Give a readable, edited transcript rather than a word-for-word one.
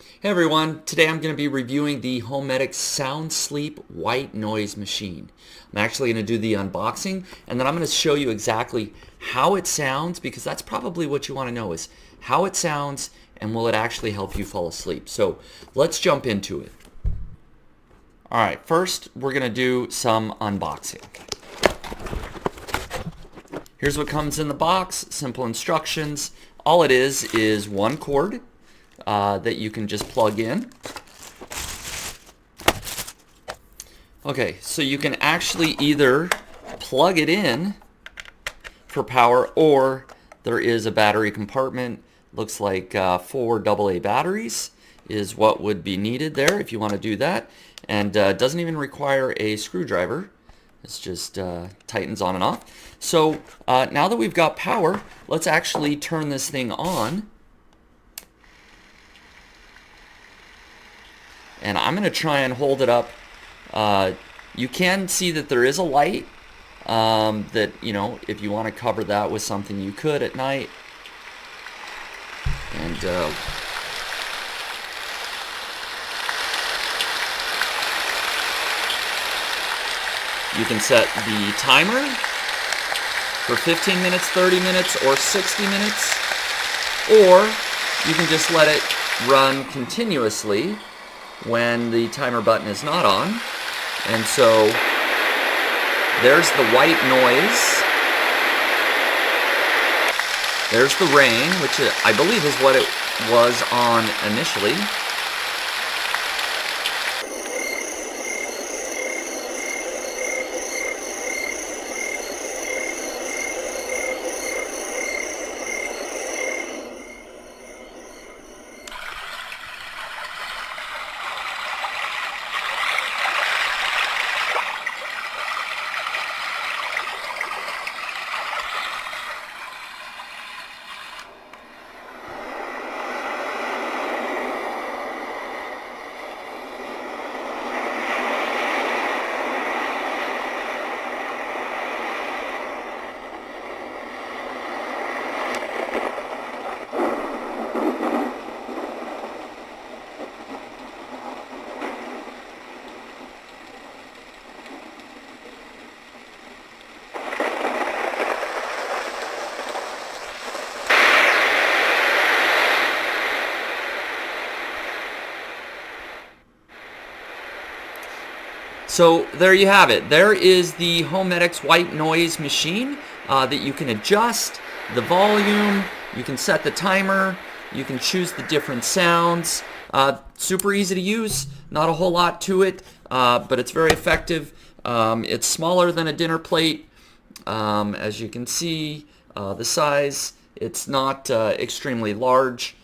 Hey everyone, today I'm going to be reviewing the Homedics SoundSleep white noise machine. I'm actually going to do the unboxing and then I'm going to show you exactly how it sounds, because that's probably what you want to know, is how it sounds and will it actually help you fall asleep. So let's jump into it. Alright, first we're going to do some unboxing. Here's what comes in the box, simple instructions. All it is one cord that you can just plug in. Okay, so you can actually either plug it in for power, or there is a battery compartment. Looks like 4 AA batteries is what would be needed there if you want to do that, and doesn't even require a screwdriver. It's just tightens on and off. So now that we've got power, let's actually turn this thing on. And I'm going to try and hold it up. You can see that there is a light that, you know, if you want to cover that with something, you could at night. And you can set the timer for 15 minutes, 30 minutes, or 60 minutes. Or you can just let it run continuously when the timer button is not on. And so there's the white noise. There's the rain, which I believe is what it was on initially. So there you have it. There is the Homedics white noise machine that you can adjust the volume, you can set the timer, you can choose the different sounds. Super easy to use, not a whole lot to it, but it's very effective. It's smaller than a dinner plate, as you can see, the size. It's not extremely large.